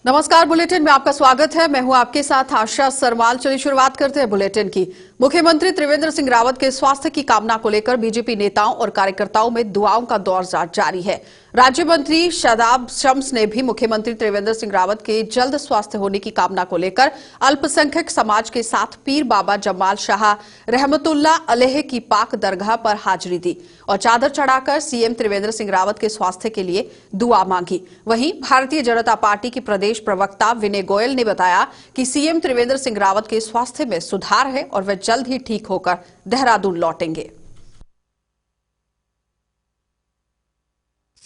नमस्कार, बुलेटिन में आपका स्वागत है। मैं हूं आपके साथ आशा सरवाल। चलिए शुरुआत करते हैं बुलेटिन की। मुख्यमंत्री त्रिवेंद्र सिंह रावत के स्वास्थ्य की कामना को लेकर बीजेपी नेताओं और कार्यकर्ताओं में दुआओं का दौर जारी है। राज्य मंत्री शादाब शम्स ने भी मुख्यमंत्री त्रिवेंद्र सिंह रावत के जल्द स्वास्थ्य होने की कामना को लेकर अल्पसंख्यक समाज के साथ पीर बाबा जमाल शाह रहमतुल्लाह अलैह की पाक दरगाह पर हाजिरी दी और चादर चढ़ाकर सीएम त्रिवेंद्र सिंह रावत के स्वास्थ्य के लिए दुआ मांगी। वहीं भारतीय जनता पार्टी की प्रदेश प्रवक्ता विनय गोयल ने बताया कि सीएम त्रिवेंद्र सिंह रावत के स्वास्थ्य में सुधार है और वे जल्द ही ठीक होकर देहरादून लौटेंगे।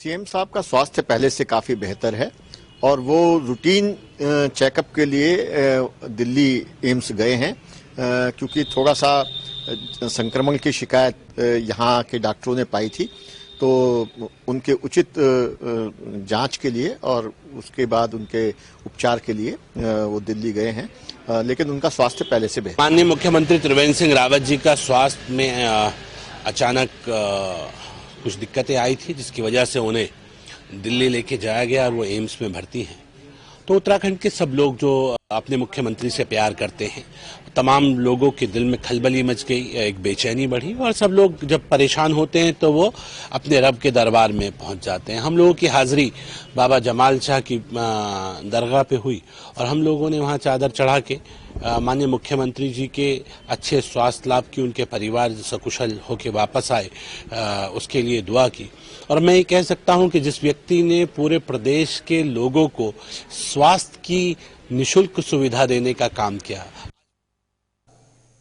सीएम साहब का स्वास्थ्य पहले से काफी बेहतर है और वो रूटीन चेकअप के लिए दिल्ली एम्स गए हैं क्योंकि थोड़ा सा संक्रमण की शिकायत यहाँ के डॉक्टरों ने पाई थी, तो उनके उचित जांच के लिए और उसके बाद उनके उपचार के लिए वो दिल्ली गए हैं, लेकिन उनका स्वास्थ्य पहले से बेहतर। माननीय मुख्यमंत्री त्रिवेंद्र सिंह रावत जी का स्वास्थ्य में अचानक कुछ दिक्कतें आई थी, जिसकी वजह से उन्हें दिल्ली लेके जाया गया और वो एम्स में भर्ती हैं। तो उत्तराखंड के सब लोग जो अपने मुख्यमंत्री से प्यार करते हैं, तमाम लोगों के दिल में खलबली मच गई, एक बेचैनी बढ़ी और सब लोग जब परेशान होते हैं तो वो अपने रब के दरबार में पहुंच जाते हैं। हम लोगों की हाजिरी बाबा जमाल शाह की दरगाह पे हुई और हम लोगों ने वहां चादर चढ़ा के माननीय मुख्यमंत्री जी के अच्छे स्वास्थ्य लाभ की, उनके परिवार सकुशल होके वापस आए उसके लिए दुआ की। और मैं ये कह सकता हूं कि जिस व्यक्ति ने पूरे प्रदेश के लोगों को स्वास्थ्य की निशुल्क सुविधा देने का काम किया।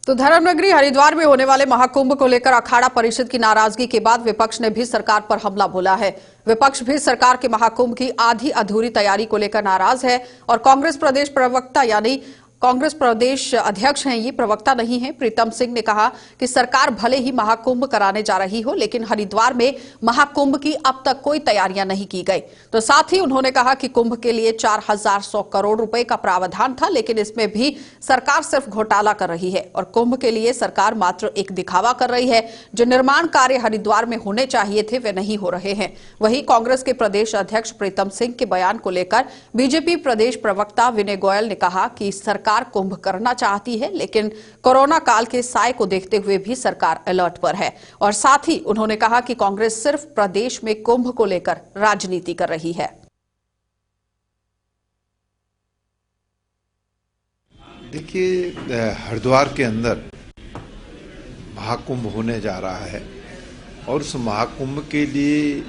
तो धर्मनगरी हरिद्वार में होने वाले महाकुंभ को लेकर अखाड़ा परिषद की नाराजगी के बाद विपक्ष ने भी सरकार पर हमला बोला है। विपक्ष भी सरकार के महाकुंभ की आधी अधूरी तैयारी को लेकर नाराज है और कांग्रेस प्रदेश प्रवक्ता यानी कांग्रेस प्रदेश अध्यक्ष हैं, ये प्रवक्ता नहीं है, प्रीतम सिंह ने कहा कि सरकार भले ही महाकुंभ कराने जा रही हो, लेकिन हरिद्वार में महाकुंभ की अब तक कोई तैयारियां नहीं की गई। तो साथ ही उन्होंने कहा कि कुंभ के लिए 4100 करोड़ रुपए का प्रावधान था, लेकिन इसमें भी सरकार सिर्फ घोटाला कर रही है और कुंभ के लिए सरकार मात्र एक दिखावा कर रही है। जो निर्माण कार्य हरिद्वार में होने चाहिए थे वे नहीं हो रहे हैं। वहीं कांग्रेस के प्रदेश अध्यक्ष प्रीतम सिंह के बयान को लेकर बीजेपी प्रदेश प्रवक्ता विनय गोयल ने कहा कि सरकार कुंभ करना चाहती है, लेकिन कोरोना काल के साए को देखते हुए भी सरकार अलर्ट पर है। और साथ ही उन्होंने कहा कि कांग्रेस सिर्फ प्रदेश में कुंभ को लेकर राजनीति कर रही है। देखिए, हरिद्वार के अंदर महाकुंभ होने जा रहा है और उस महाकुंभ के लिए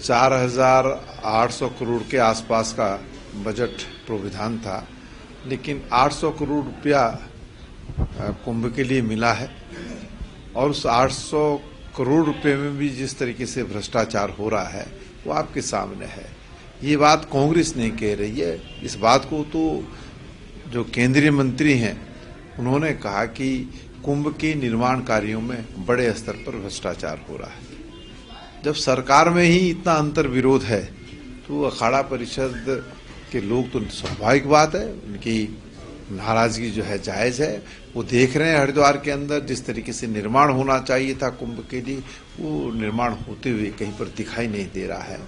4800 करोड़ के आसपास का बजट प्रावधान था, लेकिन 800 करोड़ रुपया कुंभ के लिए मिला है और उस 800 करोड़ रुपए में भी जिस तरीके से भ्रष्टाचार हो रहा है वो आपके सामने है। ये बात कांग्रेस नहीं कह रही है, इस बात को तो जो केंद्रीय मंत्री हैं उन्होंने कहा कि कुंभ के निर्माण कार्यों में बड़े स्तर पर भ्रष्टाचार हो रहा है। जब सरकार में ही इतना अंतर विरोध है तो अखाड़ा परिषद के लोग, तो स्वाभाविक बात है उनकी नाराजगी जो है जायज है। वो देख रहे हैं हरिद्वार के अंदर जिस तरीके से निर्माण होना चाहिए था कुंभ के लिए, वो निर्माण होते हुए कहीं पर दिखाई नहीं दे रहा है।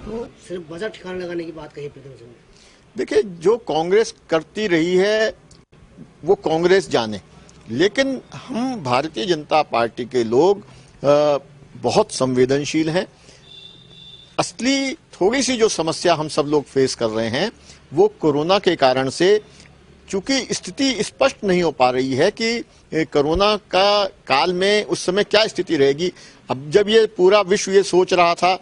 तो सिर्फ बजट ठिकाने लगाने की बात कही प्रीतम सिंह ने। देखिए, जो कांग्रेस करती रही है वो कांग्रेस जाने, लेकिन हम भारतीय जनता पार्टी के लोग बहुत संवेदनशील हैं। असली थोड़ी सी जो समस्या हम सब लोग फेस कर रहे हैं वो कोरोना के कारण से, चूंकि स्थिति स्पष्ट नहीं हो पा रही है कि कोरोना का काल में उस समय क्या स्थिति रहेगी। अब जब ये पूरा विश्व ये सोच रहा था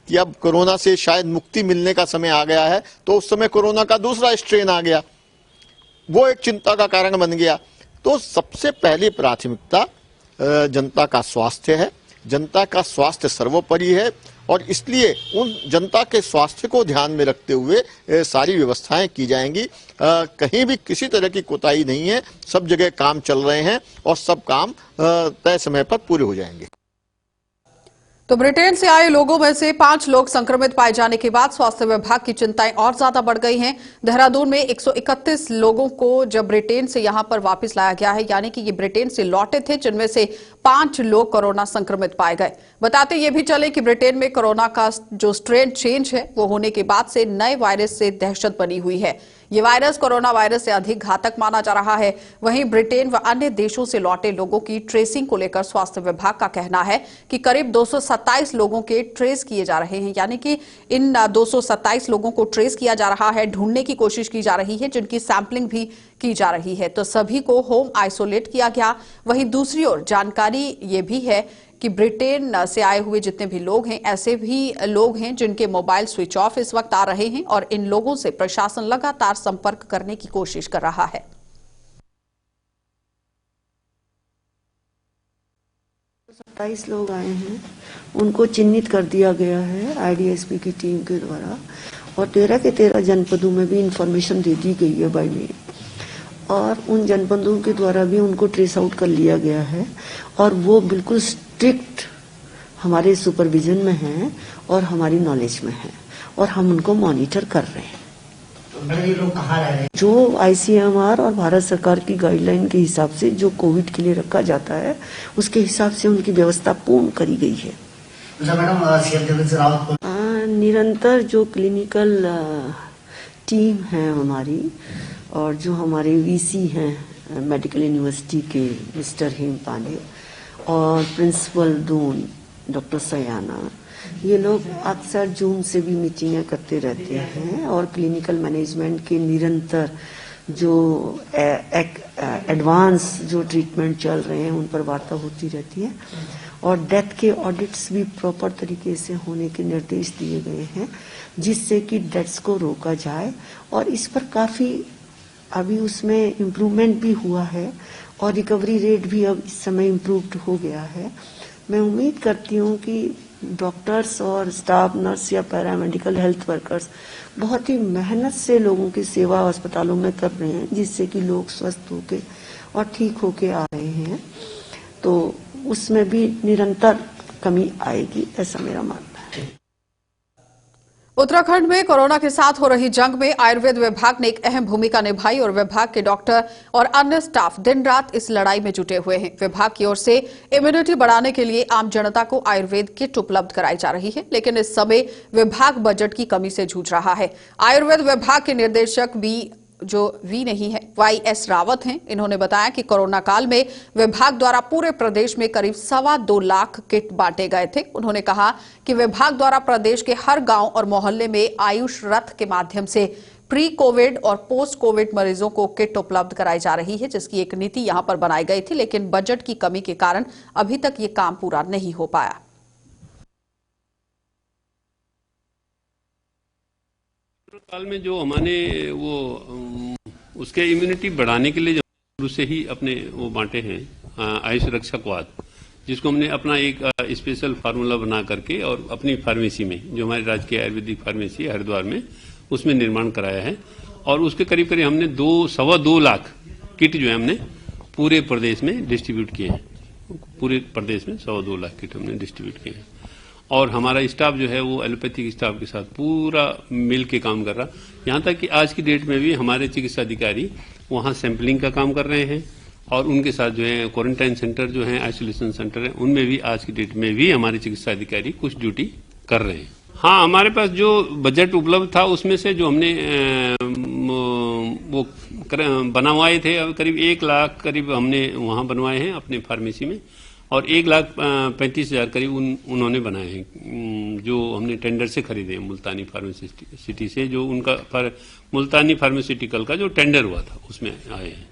कि अब कोरोना से शायद मुक्ति मिलने का समय आ गया है, तो उस समय कोरोना का दूसरा स्ट्रेन आ गया, वो एक चिंता का कारण बन गया। तो सबसे पहली प्राथमिकता जनता का स्वास्थ्य है, जनता का स्वास्थ्य सर्वोपरि है और इसलिए उन जनता के स्वास्थ्य को ध्यान में रखते हुए सारी व्यवस्थाएं की जाएंगी। कहीं भी किसी तरह की कोताही नहीं है, सब जगह काम चल रहे हैं और सब काम तय समय पर पूरे हो जाएंगे। तो ब्रिटेन से आए लोगों में से 5 लोग संक्रमित पाए जाने के बाद स्वास्थ्य विभाग की चिंताएं और ज्यादा बढ़ गई हैं। देहरादून में 131 लोगों को जब ब्रिटेन से यहां पर वापस लाया गया है, यानी कि ये ब्रिटेन से लौटे थे, जिनमें से 5 लोग कोरोना संक्रमित पाए गए। बताते ये भी चले कि ब्रिटेन में कोरोना का जो स्ट्रेन चेंज है वो होने के बाद से नए वायरस से दहशत बनी हुई है। ये वायरस कोरोना वायरस से अधिक घातक माना जा रहा है। वहीं ब्रिटेन व अन्य देशों से लौटे लोगों की ट्रेसिंग को लेकर स्वास्थ्य विभाग का कहना है कि करीब 227 लोगों के ट्रेस किए जा रहे हैं, यानी कि इन 227 लोगों को ट्रेस किया जा रहा है, ढूंढने की कोशिश की जा रही है, जिनकी सैंपलिंग भी की जा रही है। तो सभी को होम आइसोलेट किया गया। वहीं दूसरी ओर जानकारी ये भी है कि ब्रिटेन से आए हुए जितने भी लोग हैं, ऐसे भी लोग हैं जिनके मोबाइल स्विच ऑफ इस वक्त आ रहे हैं और इन लोगों से प्रशासन लगातार संपर्क करने की कोशिश कर रहा है। 27 लोग आए हैं, उनको चिन्हित कर दिया गया है आईडीएसपी की टीम के द्वारा और 13 के 13 जनपदों में भी इंफॉर्मेशन दे दी गई है बाय मेल और उन जनपदों के द्वारा भी उनको ट्रेस आउट कर लिया गया है और वो बिल्कुल स्ट्रिक्ट हमारे सुपरविजन में हैं और हमारी नॉलेज में हैं और हम उनको मॉनिटर कर रहे हैं। तो ये लोग कहाँ रह रहे हैं? जो आईसीएमआर और भारत सरकार की गाइडलाइन के हिसाब से जो कोविड के लिए रखा जाता है उसके हिसाब से उनकी व्यवस्था पूर्ण करी गई है। मैडम सीएम देवेंद्र सिंह रावत को निरंतर जो क्लिनिकल टीम है हमारी और जो हमारे वीसी हैं मेडिकल यूनिवर्सिटी के मिस्टर हेम पांडे और प्रिंसिपल दून डॉक्टर सयाना, ये लोग अक्सर जूम से भी मीटिंगें करते रहते हैं और क्लिनिकल मैनेजमेंट के निरंतर जो एडवांस जो ट्रीटमेंट चल रहे हैं उन पर वार्ता होती रहती है और डेथ के ऑडिट्स भी प्रॉपर तरीके से होने के निर्देश दिए गए हैं जिससे कि डेथ्स को रोका जाए और इस पर काफी अभी उसमें इम्प्रूवमेंट भी हुआ है और रिकवरी रेट भी अब इस समय इम्प्रूव्ड हो गया है। मैं उम्मीद करती हूँ कि डॉक्टर्स और स्टाफ नर्स या पैरामेडिकल हेल्थ वर्कर्स बहुत ही मेहनत से लोगों की सेवा अस्पतालों में कर रहे हैं जिससे कि लोग स्वस्थ होके और ठीक होके आ रहे हैं, तो उसमें भी निरंतर कमी आएगी, ऐसा मेरा मानना है। उत्तराखंड में कोरोना के साथ हो रही जंग में आयुर्वेद विभाग ने एक अहम भूमिका निभाई और विभाग के डॉक्टर और अन्य स्टाफ दिन रात इस लड़ाई में जुटे हुए हैं। विभाग की ओर से इम्यूनिटी बढ़ाने के लिए आम जनता को आयुर्वेद किट उपलब्ध कराई जा रही है, लेकिन इस समय विभाग बजट की कमी से जूझ रहा है। आयुर्वेद विभाग के निदेशक वी नहीं है, YS रावत हैं। इन्होंने बताया कि कोरोना काल में विभाग द्वारा पूरे प्रदेश में करीब 2.25 लाख किट बांटे गए थे। उन्होंने कहा कि विभाग द्वारा प्रदेश के हर गांव और मोहल्ले में आयुष रथ के माध्यम से प्री कोविड और पोस्ट कोविड मरीजों को किट उपलब्ध कराई जा रही है, जिसकी एक नीति यहां पर बनाई गई थी, लेकिन बजट की कमी के कारण अभी तक ये काम पूरा नहीं हो पाया। काल में जो हमारे वो उसके इम्यूनिटी बढ़ाने के लिए जो शुरू से ही अपने वो बांटे हैं आयुष रक्षा क्वाद, जिसको हमने अपना एक स्पेशल फार्मूला बना करके और अपनी फार्मेसी में जो हमारी राजकीय आयुर्वेदिक फार्मेसी है हरिद्वार में उसमें निर्माण कराया है और उसके करीब करीब हमने 2.25 लाख किट जो है हमने पूरे प्रदेश में डिस्ट्रीब्यूट किए हैं। पूरे प्रदेश में 2.25 लाख किट हमने डिस्ट्रीब्यूट किए हैं और हमारा स्टाफ जो है वो एलोपैथिक स्टाफ के साथ पूरा मिल के काम कर रहा। यहाँ तक कि आज की डेट में भी हमारे चिकित्सा अधिकारी वहाँ सैंपलिंग का काम कर रहे हैं और उनके साथ जो है क्वारंटाइन सेंटर जो है आइसोलेशन सेंटर है उनमें भी आज की डेट में भी हमारे चिकित्सा अधिकारी कुछ ड्यूटी कर रहे हैं। हाँ, हमारे पास जो बजट उपलब्ध था उसमें से जो हमने वो बनवाए थे करीब 1 लाख करीब हमने वहाँ बनवाए हैं अपने फार्मेसी में और 1,35,000 करीब उन्होंने बनाए हैं जो हमने टेंडर से खरीदे हैं मुल्तानी फार्मासिटी से, जो उनका मुल्तानी फार्मास्यूटिकल का जो टेंडर हुआ था उसमें आए हैं,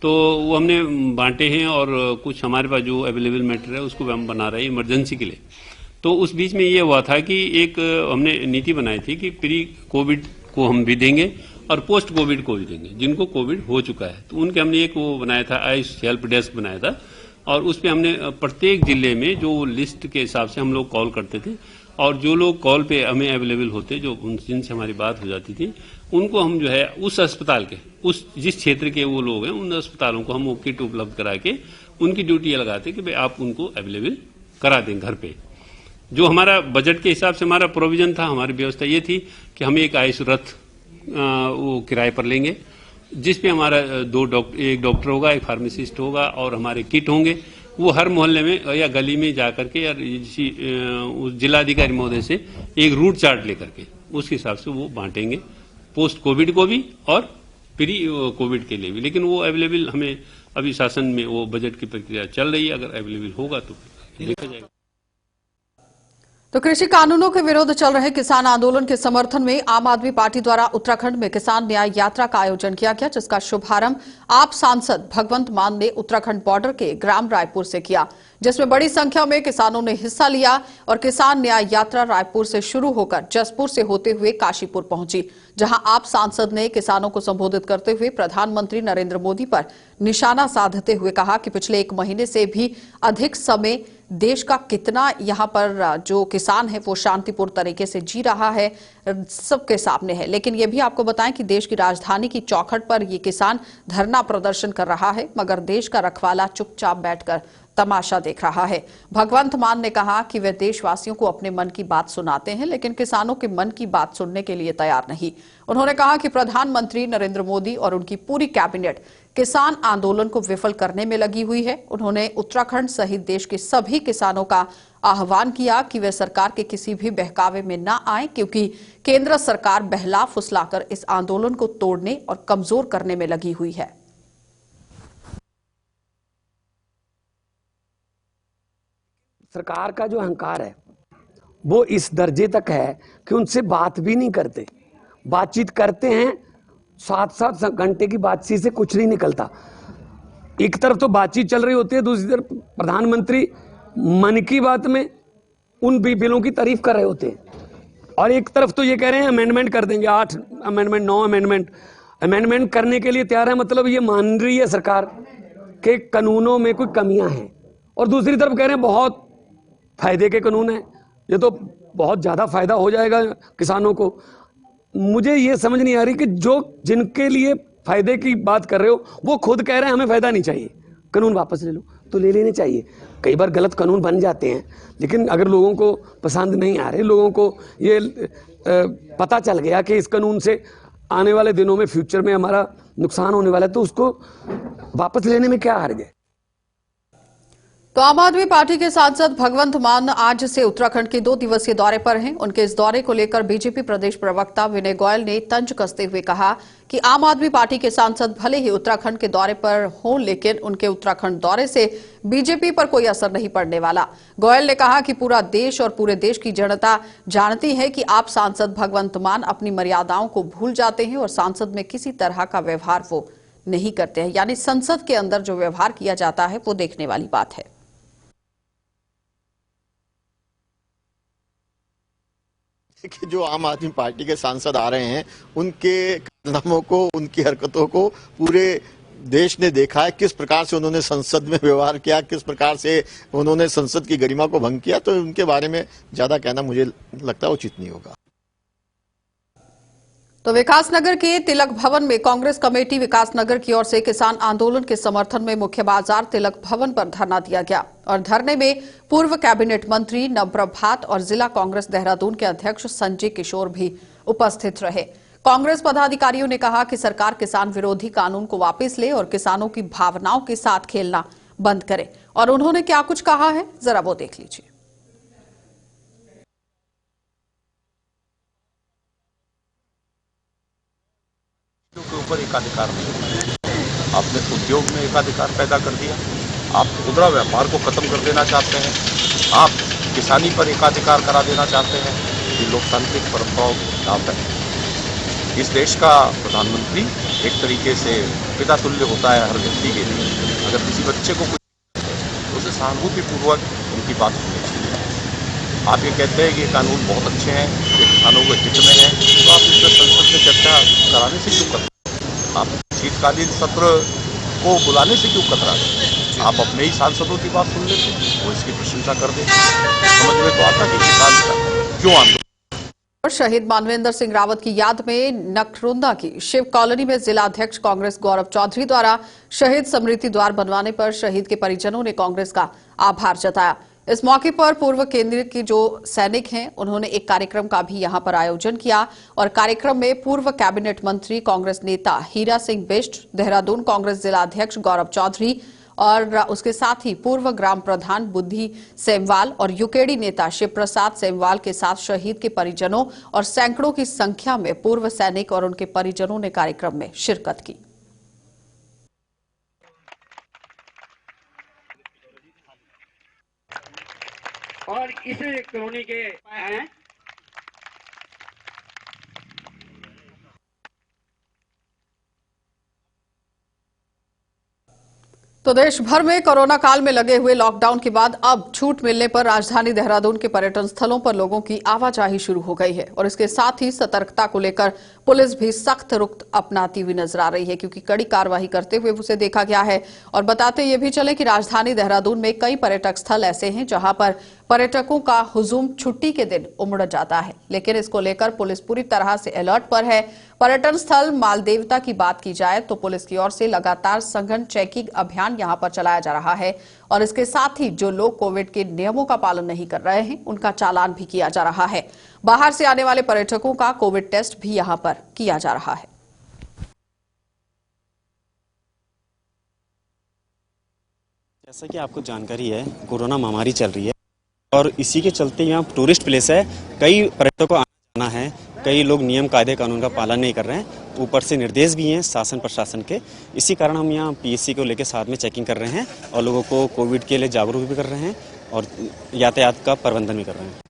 तो वो हमने बांटे हैं और कुछ हमारे पास जो अवेलेबल मैटर है उसको हम बना रहे हैं इमरजेंसी के लिए। तो उस बीच में ये हुआ था कि एक हमने नीति बनाई थी कि प्री कोविड को हम भी देंगे और पोस्ट कोविड को भी देंगे जिनको कोविड हो चुका है, तो उनके हमने एक वो बनाया था आयुष हेल्प डेस्क बनाया था और उस पर हमने प्रत्येक जिले में जो लिस्ट के हिसाब से हम लोग कॉल करते थे और जो लोग कॉल पे हमें अवेलेबल होते जो जिनसे हमारी बात हो जाती थी उनको हम जो है उस अस्पताल के उस जिस क्षेत्र के वो लोग हैं उन अस्पतालों को हम वो किट उपलब्ध करा के उनकी ड्यूटी लगाते कि भाई आप उनको अवेलेबल करा दें घर पे। जो हमारा बजट के हिसाब से हमारा प्रोविजन था, हमारी व्यवस्था ये थी कि हम एक आयुष रथ वो किराए पर लेंगे, जिसपे हमारा एक डॉक्टर होगा, एक फार्मासिस्ट होगा और हमारे किट होंगे। वो हर मोहल्ले में या गली में जाकर के या उस जिलाधिकारी महोदय से एक रूट चार्ट लेकर के उसके हिसाब से वो बांटेंगे, पोस्ट कोविड को भी और प्री कोविड के लिए भी। लेकिन वो अवेलेबल हमें अभी शासन में वो बजट की प्रक्रिया चल रही है, अगर अवेलेबल होगा तो देखा जाएगा। तो कृषि कानूनों के विरुद्ध चल रहे किसान आंदोलन के समर्थन में आम आदमी पार्टी द्वारा उत्तराखंड में किसान न्याय यात्रा का आयोजन किया गया, जिसका शुभारंभ आप सांसद भगवंत मान ने उत्तराखंड बॉर्डर के ग्राम रायपुर से किया, जिसमें बड़ी संख्या में किसानों ने हिस्सा लिया और किसान न्याय यात्रा रायपुर से शुरू होकर जसपुर से होते हुए काशीपुर पहुंची, जहां आप सांसद ने किसानों को संबोधित करते हुए प्रधानमंत्री नरेंद्र मोदी पर निशाना साधते हुए कहा कि पिछले 1 महीने से भी अधिक समय देश का कितना यहां पर जो किसान है वो शांतिपूर्ण तरीके से जी रहा है, सबके सामने है। लेकिन ये भी आपको बताएं कि देश की राजधानी की चौखट पर ये किसान धरना प्रदर्शन कर रहा है, मगर देश का रखवाला चुपचाप बैठकर तमाशा देख रहा है। भगवंत मान ने कहा कि वे देशवासियों को अपने मन की बात सुनाते हैं, लेकिन किसानों के मन की बात सुनने के लिए तैयार नहीं। उन्होंने कहा कि प्रधानमंत्री नरेंद्र मोदी और उनकी पूरी कैबिनेट किसान आंदोलन को विफल करने में लगी हुई है। उन्होंने उत्तराखंड सहित देश के सभी किसानों का आह्वान किया कि वे सरकार के किसी भी बहकावे में न आए, क्योंकि केंद्र सरकार बहला फुसलाकर इस आंदोलन को तोड़ने और कमजोर करने में लगी हुई है। सरकार का जो अहंकार है वो इस दर्जे तक है कि उनसे बात भी नहीं करते, बातचीत करते हैं 7-7 घंटे की बातचीत से कुछ नहीं निकलता। एक तरफ तो बातचीत चल रही होती है, दूसरी तरफ प्रधानमंत्री मन की बात में उन बिलों की तारीफ कर रहे होते हैं, और एक तरफ तो ये कह रहे हैं अमेंडमेंट कर देंगे, 8 अमेंडमेंट 9 अमेंडमेंट करने के लिए तैयार है। मतलब ये मान रही है सरकार के कानूनों में कोई कमियां हैं, और दूसरी तरफ कह रहे हैं बहुत फायदे के कानून है, ये तो बहुत ज्यादा फायदा हो जाएगा किसानों को। मुझे ये समझ नहीं आ रही कि जो जिनके लिए फायदे की बात कर रहे हो वो खुद कह रहे हैं हमें फायदा नहीं चाहिए, कानून वापस ले लो, तो ले लेने चाहिए। कई बार गलत कानून बन जाते हैं, लेकिन अगर लोगों को पसंद नहीं आ रहे, लोगों को ये पता चल गया कि इस कानून से आने वाले दिनों में फ्यूचर में हमारा नुकसान होने वाला है, तो उसको वापस लेने में क्या हर्ज है। तो आम आदमी पार्टी के सांसद भगवंत मान आज से उत्तराखंड के 2 दिवसीय दौरे पर हैं। उनके इस दौरे को लेकर बीजेपी प्रदेश प्रवक्ता विनय गोयल ने तंज कसते हुए कहा कि आम आदमी पार्टी के सांसद भले ही उत्तराखंड के दौरे पर हों, लेकिन उनके उत्तराखंड दौरे से बीजेपी पर कोई असर नहीं पड़ने वाला। गोयल ने कहा कि पूरा देश और पूरे देश की जनता जानती है कि आप सांसद भगवंत मान अपनी मर्यादाओं को भूल जाते हैं और सांसद में किसी तरह का व्यवहार वो नहीं करते हैं, यानी संसद के अंदर जो व्यवहार किया जाता है वो देखने वाली बात है। कि जो आम आदमी पार्टी के सांसद आ रहे हैं उनके कारनामों को, उनकी हरकतों को पूरे देश ने देखा है, किस प्रकार से उन्होंने संसद में व्यवहार किया, किस प्रकार से उन्होंने संसद की गरिमा को भंग किया। तो उनके बारे में ज्यादा कहना मुझे लगता है उचित नहीं होगा। तो विकासनगर के तिलक भवन में कांग्रेस कमेटी विकासनगर की ओर से किसान आंदोलन के समर्थन में मुख्य बाजार तिलक भवन पर धरना दिया गया और धरने में पूर्व कैबिनेट मंत्री नवप्रभात और जिला कांग्रेस देहरादून के अध्यक्ष संजय किशोर भी उपस्थित रहे। कांग्रेस पदाधिकारियों ने कहा कि सरकार किसान विरोधी कानून को वापस ले और किसानों की भावनाओं के साथ खेलना बंद करे। और उन्होंने क्या कुछ कहा है, जरा वो देख लीजिए। के ऊपर एकाधिकार नहीं, आपने उद्योग में एकाधिकार पैदा कर दिया, आप खुदरा व्यापार को खत्म कर देना चाहते हैं, आप किसानी पर एकाधिकार करा देना चाहते हैं। ये लोकतांत्रिक परंपराओं के खिलाफ है। इस देश का प्रधानमंत्री एक तरीके से पिता तुल्य होता है हर व्यक्ति के लिए। अगर किसी बच्चे को कुछ तो उसे सहानुभूतिपूर्वक उनकी बात सुननी चाहिए। आप ये कहते हैं कि ये कानून बहुत अच्छे हैं, ये किसानों के हित में है, तो आप इस पर संसद में चर्चा कराने से क्यों करते हैं? आप शीतकालीन सत्र को बुलाने से क्यों कतरा रहे? आप अपने ही सांसदों की बात सुन लेते, वो इसकी प्रशंसा कर देते। समझ में तो आता कि किसान क्यों आंदोलन। शहीद मानवेंद्र सिंह रावत की याद में नखरुंदा की शिव कॉलोनी में जिला अध्यक्ष कांग्रेस गौरव चौधरी द्वारा शहीद स्मृति द्वार बनवाने पर शहीद के परिजनों ने कांग्रेस का आभार जताया। इस मौके पर पूर्व केंद्रीय के जो सैनिक हैं उन्होंने एक कार्यक्रम का भी यहां पर आयोजन किया और कार्यक्रम में पूर्व कैबिनेट मंत्री कांग्रेस नेता हीरा सिंह बिष्ट, देहरादून कांग्रेस जिला अध्यक्ष गौरव चौधरी और उसके साथ ही पूर्व ग्राम प्रधान बुद्धि सेमवाल और यूकेडी नेता शिव प्रसाद सेमवाल के साथ शहीद के परिजनों और सैकड़ों की संख्या में पूर्व सैनिक और उनके परिजनों ने कार्यक्रम में शिरकत की। और इस कॉलोनी के हैं तो देश भर में कोरोना काल में लगे हुए लॉकडाउन के बाद अब छूट मिलने पर राजधानी देहरादून के पर्यटन स्थलों पर लोगों की आवाजाही शुरू हो गई है और इसके साथ ही सतर्कता को लेकर पुलिस भी सख्त रुख अपनाती हुई नजर आ रही है क्योंकि कड़ी कार्रवाई करते हुए उसे देखा गया है। और बताते ये भी चले कि राजधानी देहरादून में कई पर्यटक स्थल ऐसे हैं जहां पर पर्यटकों का हुजूम छुट्टी के दिन उमड़ जाता है, लेकिन इसको लेकर पुलिस पूरी तरह से अलर्ट पर है। पर्यटन स्थल मालदेवता की बात की जाए तो पुलिस की ओर से लगातार सघन चेकिंग अभियान यहां पर चलाया जा रहा है और इसके साथ ही जो लोग कोविड के नियमों का पालन नहीं कर रहे हैं उनका चालान भी किया जा रहा है। बाहर से आने वाले पर्यटकों का कोविड टेस्ट भी यहां पर किया जा रहा है। जैसा कि आपको जानकारी है, कोरोना महामारी चल रही है और इसी के चलते यहाँ टूरिस्ट प्लेस है, कई पर्यटकों को आना जाना है, कई लोग नियम कायदे कानून का पालन नहीं कर रहे हैं, ऊपर से निर्देश भी हैं शासन प्रशासन के। इसी कारण हम यहाँ पीएससी को लेकर साथ में चेकिंग कर रहे हैं और लोगों को कोविड के लिए जागरूक भी कर रहे हैं और यातायात का प्रबंधन भी कर रहे हैं।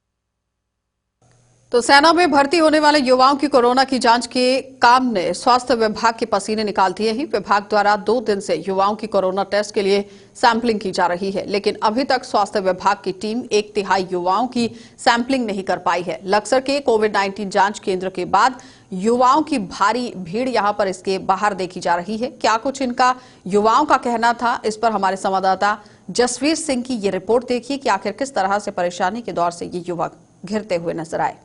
तो सेना में भर्ती होने वाले युवाओं की कोरोना की जांच के काम ने स्वास्थ्य विभाग के पसीने निकाल दिए हैं। विभाग द्वारा 2 दिन से युवाओं की कोरोना टेस्ट के लिए सैंपलिंग की जा रही है, लेकिन अभी तक स्वास्थ्य विभाग की टीम 1/3 युवाओं की सैंपलिंग नहीं कर पाई है। लक्सर के कोविड-19 जांच केंद्र के बाद युवाओं की भारी भीड़ यहां पर इसके बाहर देखी जा रही है। क्या कुछ इनका युवाओं का कहना था, इस पर हमारे संवाददाता जसवीर सिंह की ये रिपोर्ट देखिए कि आखिर किस तरह से परेशानी के दौर से ये युवक घिरते हुए नजर आए।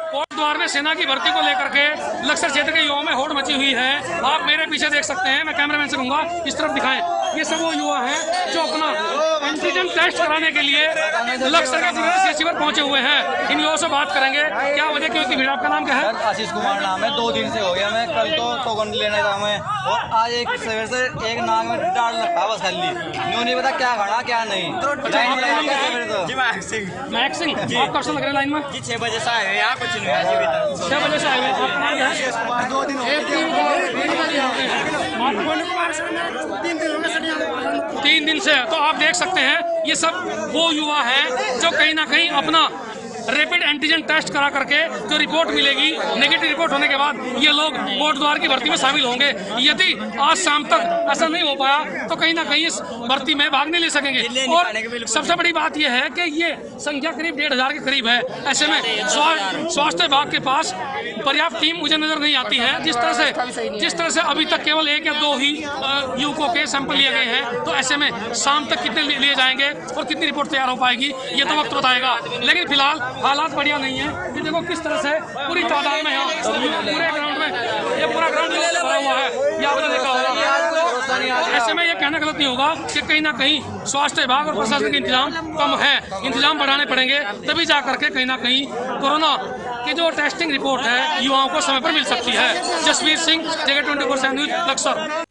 कोट द्वार में सेना की भर्ती को लेकर के लक्सर क्षेत्र के युवाओं में होड़ मची हुई है। आप मेरे पीछे देख सकते हैं, मैं कैमरामैन से कहूंगा इस तरफ दिखाएं। ये सब वो युवा हैं जो अपना एंटीजन टेस्ट कराने के लिए लक्सर के सीएचसी पर पहुंचे हुए हैं। इन युवाओं से बात करेंगे, क्या वजह क्यों इतनी भीड़। आपका नाम क्या है? आशीष कुमार नाम है। 2 दिन से हो गया, मैं कल तो टोकन लेने का मैं और आज एक सवेर से एक नाक में डाल रखा बस खाली न्यू नहीं पता क्या खाना क्या नहीं। महक सिंह, आप कब से लग रहे लाइन में? 6 बजे से आए यहाँ, कुछ नहीं 6 बजे से आए हुए। आपका नाम क्या है? 2 दिन 3 दिन से। तो आप देख सकते हैं ये सब वो युवा हैं जो कहीं ना कहीं अपना रैपिड एंटीजन टेस्ट करा करके जो रिपोर्ट मिलेगी, नेगेटिव रिपोर्ट होने के बाद ये लोग कोट द्वार की भर्ती में शामिल होंगे। यदि आज शाम तक ऐसा नहीं हो पाया तो कहीं ना कहीं इस भर्ती में भाग नहीं ले सकेंगे। और सबसे बड़ी बात यह है कि ये संख्या करीब 1,500 के करीब है। ऐसे में स्वास्थ्य विभाग के पास पर्याप्त टीम मुझे नजर नहीं आती है। जिस तरह से अभी तक केवल 1 या 2 ही युवकों के सैंपल लिए गए हैं, तो ऐसे में शाम तक कितने लिए जाएंगे और कितनी रिपोर्ट तैयार हो पाएगी ये तो वक्त बताएगा। लेकिन फिलहाल हालात बढ़िया नहीं है। ये देखो किस तरह से पूरी तादाद में यहाँ पूरे ग्राउंड में ये पूरा ग्राउंड भरा हुआ है, ये आपने देखा होगा। ऐसे में ये कहना गलत नहीं होगा कि कहीं ना कहीं स्वास्थ्य विभाग और प्रशासन के इंतजाम कम है। इंतजाम बढ़ाने पड़ेंगे, तभी जा करके कहीं ना कहीं कोरोना की जो टेस्टिंग रिपोर्ट है युवाओं को समय पर मिल सकती है। जसवीर सिंह, जगह 24/7 न्यूज, लक्सर।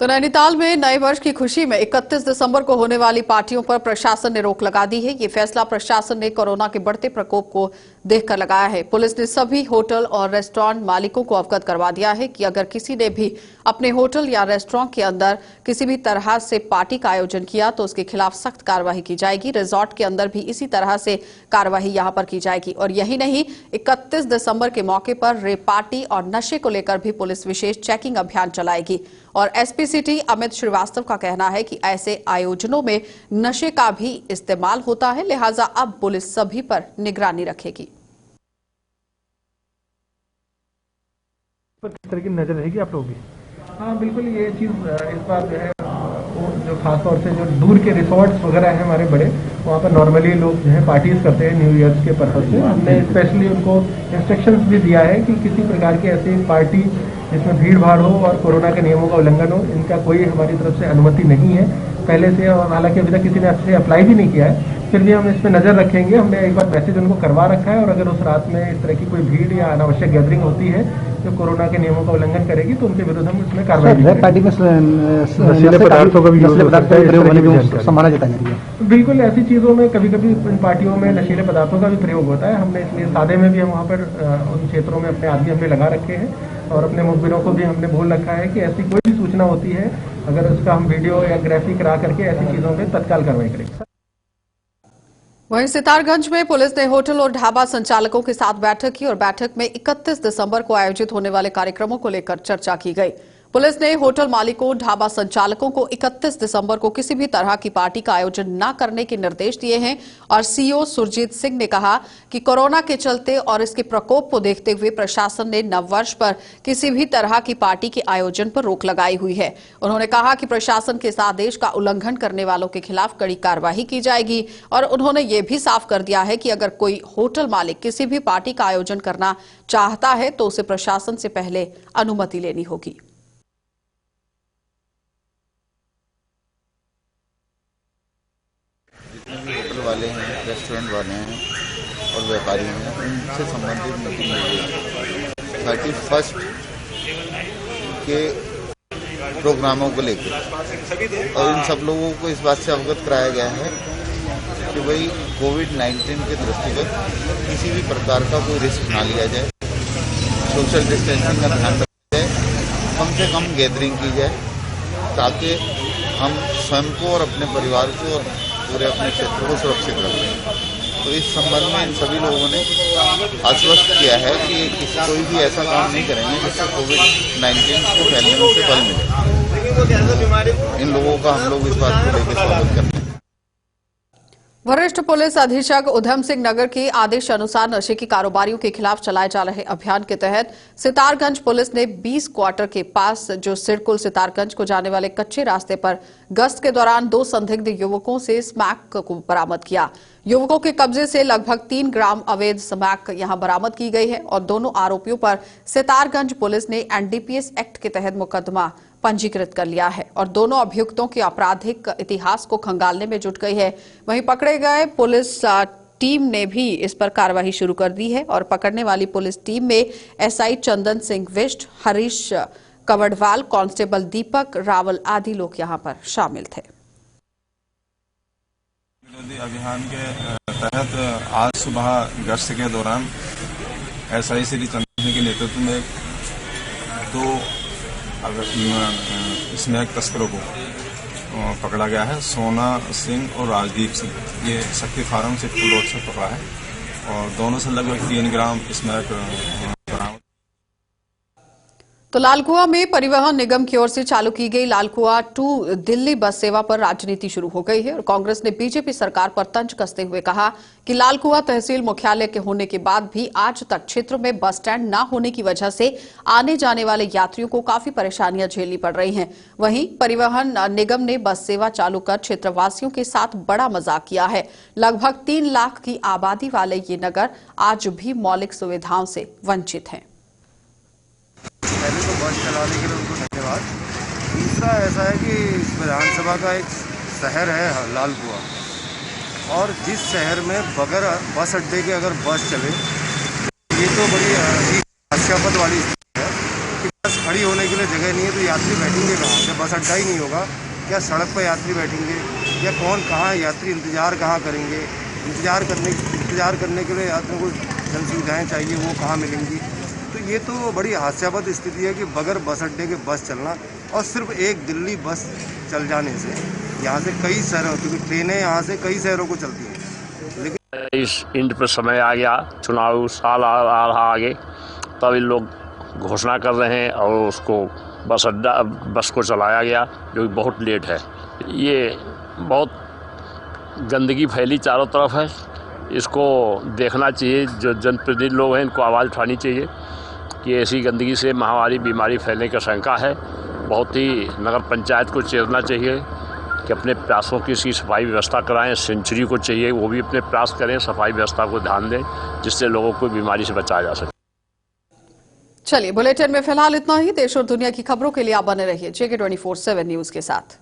तो नैनीताल में नए वर्ष की खुशी में 31 दिसंबर को होने वाली पार्टियों पर प्रशासन ने रोक लगा दी है। ये फैसला प्रशासन ने कोरोना के बढ़ते प्रकोप को देखकर लगाया है। पुलिस ने सभी होटल और रेस्टोरेंट मालिकों को अवगत करवा दिया है कि अगर किसी ने भी अपने होटल या रेस्टोरेंट के अंदर किसी भी तरह से पार्टी का आयोजन किया तो उसके खिलाफ सख्त कार्रवाई की जाएगी। रिजॉर्ट के अंदर भी इसी तरह से कार्रवाई यहां पर की जाएगी। और यही नहीं, 31 दिसंबर के मौके पर रेप पार्टी और नशे को लेकर भी पुलिस विशेष चेकिंग अभियान चलाएगी। और एसपी सिटी अमित श्रीवास्तव का कहना है कि ऐसे आयोजनों में नशे का भी इस्तेमाल होता है, लिहाजा अब पुलिस सभी पर निगरानी रखेगी। किस तरह की नजर रहेगी आप लोगों की? हाँ बिल्कुल, ये चीज इस बार जो है जो खासतौर से जो दूर के रिसोर्ट्स वगैरह हैं हमारे बड़े, वहाँ पर नॉर्मली लोग जो है पार्टीज करते हैं न्यू ईयर्स के पर्पज से। हमने स्पेशली उनको इंस्ट्रक्शंस भी दिया है कि किसी प्रकार की ऐसी पार्टी जिसमें भीड़ भाड़ हो और कोरोना के नियमों का उल्लंघन हो, इनका कोई हमारी तरफ से अनुमति नहीं है पहले से। और हालांकि अभी तक किसी ने अच्छे अप्लाई भी नहीं किया है, फिर भी हम इस पर नजर रखेंगे। हमने एक बार मैसेज उनको करवा रखा है और अगर उस रात में इस तरह की कोई भीड़ या अनावश्यक गैदरिंग होती है जो कोरोना के नियमों का उल्लंघन करेगी तो उनके विरुद्ध हम इसमें कार्रवाई करेंगे। पार्टी में नशीले पदार्थों का भी संभावना जताई जा रही है। बिल्कुल, ऐसी चीजों में कभी कभी इन पार्टियों में नशीले पदार्थों का भी प्रयोग होता है। हमने इसलिए सादे में भी हम वहाँ पर उन क्षेत्रों में अपने आदमी हमने लगा रखे हैं और अपने मुखबिरों को भी हमने बोल रखा है कि ऐसी कोई भी सूचना होती है अगर उसका हम वीडियो या ग्राफिक करा करके ऐसी चीजों में तत्काल कार्रवाई करेंगे। वहीं सितारगंज में पुलिस ने होटल और ढाबा संचालकों के साथ बैठक की और बैठक में 31 दिसंबर को आयोजित होने वाले कार्यक्रमों को लेकर चर्चा की गई। पुलिस ने होटल मालिकों, ढाबा संचालकों को 31 दिसंबर को किसी भी तरह की पार्टी का आयोजन न करने के निर्देश दिए हैं और सीओ सुरजीत सिंह ने कहा कि कोरोना के चलते और इसके प्रकोप को देखते हुए प्रशासन ने नववर्ष पर किसी भी तरह की पार्टी के आयोजन पर रोक लगाई हुई है। उन्होंने कहा कि प्रशासन के इस आदेश का उल्लंघन करने वालों के खिलाफ कड़ी कार्रवाई की जाएगी और उन्होंने ये भी साफ कर दिया है कि अगर कोई होटल मालिक किसी भी पार्टी का आयोजन करना चाहता है तो उसे प्रशासन से पहले अनुमति लेनी होगी। होटल वाले हैं, रेस्टोरेंट वाले हैं और व्यापारी हैं, उनसे संबंधित मीटिंग हुई है 31 के प्रोग्रामों को लेकर और इन सब लोगों को इस बात से अवगत कराया गया है कि भाई कोविड-19 के दृष्टिगत किसी भी प्रकार का कोई रिस्क ना लिया जाए, सोशल डिस्टेंसिंग का ध्यान रखा जाए, कम से कम गैदरिंग की जाए ताकि हम स्वयं को और अपने परिवार को और पूरे अपने क्षेत्र को सुरक्षित रखें। तो इस संबंध में इन सभी लोगों ने आश्वस्त किया है कि कोई भी ऐसा काम नहीं करेंगे जिससे कोविड-19 को फैलने में से बल मिले। इन लोगों का हम लोग इस बात को लेकर स्वागत करते हैं। वरिष्ठ पुलिस अधीक्षक उधम सिंह नगर के आदेश अनुसार नशे के कारोबारियों के खिलाफ चलाए जा रहे अभियान के तहत सितारगंज पुलिस ने 20 क्वार्टर के पास जो सिरकुल सितारगंज को जाने वाले कच्चे रास्ते पर गश्त के दौरान 2 संदिग्ध युवकों से स्मैक को बरामद किया। युवकों के कब्जे से लगभग 3 ग्राम अवैध स्मैक यहां बरामद की गई है और दोनों आरोपियों पर सितारगंज पुलिस ने एनडीपीएस एक्ट के तहत मुकदमा पंजीकृत कर लिया है और दोनों अभियुक्तों के आपराधिक इतिहास को खंगालने में जुट गई है। वहीं पकड़े गए पुलिस टीम ने भी इस पर कार्रवाई शुरू कर दी है और पकड़ने वाली पुलिस टीम में एसआई चंदन सिंह विष्ट, हरीश कवड़वाल, कांस्टेबल दीपक रावल आदि लोग यहां पर शामिल थे। अभियान के तहत आज सुबह गश्त के दौरान एसआई श्री चंदन सिंह के नेतृत्व में 2 स्मैक तस्करों को पकड़ा गया है। सोना सिंह और राजदीप सिंह ये शक्ति फार्म से रोड से पकड़ा है और दोनों से लगभग 3 ग्राम स्मैक बरामद। तो लालकुआं में परिवहन निगम की ओर से चालू की गई लालकुआं टू दिल्ली बस सेवा पर राजनीति शुरू हो गई है और कांग्रेस ने बीजेपी सरकार पर तंज कसते हुए कहा कि लालकुआं तहसील मुख्यालय के होने के बाद भी आज तक क्षेत्र में बस स्टैंड न होने की वजह से आने जाने वाले यात्रियों को काफी परेशानियां झेलनी पड़ रही हैं। वहीं परिवहन निगम ने बस सेवा चालू कर क्षेत्रवासियों के साथ बड़ा मजाक किया है। लगभग 3 लाख की आबादी वाले ये नगर आज भी मौलिक सुविधाओं से वंचित हैं। पहले तो बस चलाने के लिए उनको धन्यवाद। दूसरा ऐसा है कि विधानसभा का एक शहर है लालकुआं और जिस शहर में बगैर बस अड्डे के अगर बस चले ये तो बड़ी हास्यास्पद वाली स्थिति है कि बस खड़ी होने के लिए जगह नहीं है तो यात्री बैठेंगे कहाँ? जब बस अड्डा ही नहीं होगा क्या सड़क पर यात्री बैठेंगे या कौन कहाँ यात्री इंतज़ार कहाँ करेंगे? इंतज़ार करने के लिए यात्रियों को जन सुविधाएँ चाहिए वो कहाँ मिलेंगी? तो ये तो बड़ी हास्यास्पद स्थिति है कि बगैर बस अड्डे के बस चलना और सिर्फ एक दिल्ली बस चल जाने से यहाँ से कई शहरों क्योंकि ट्रेनें यहाँ से कई शहरों को चलती हैं। लेकिन इस इंड पर समय आ गया, चुनाव साल आ रहा आगे, तब इन लोग घोषणा कर रहे हैं और उसको बस को चलाया गया जो कि बहुत लेट है। ये बहुत गंदगी फैली चारों तरफ है, इसको देखना चाहिए। जो जनप्रतिनिधि लोग हैं इनको आवाज़ उठानी चाहिए कि ऐसी गंदगी से महामारी बीमारी फैलने का शंका है। बहुत ही नगर पंचायत को चेतना चाहिए कि अपने प्रयासों की इसकी सफाई व्यवस्था कराएं। सेंचुरी को चाहिए वो भी अपने प्रयास करें, सफाई व्यवस्था को ध्यान दें, जिससे लोगों को बीमारी से बचाया जा सके। चलिए, बुलेटिन में फिलहाल इतना ही। देश और दुनिया की खबरों के लिए आप बने रहिए JK 24/7 न्यूज के साथ।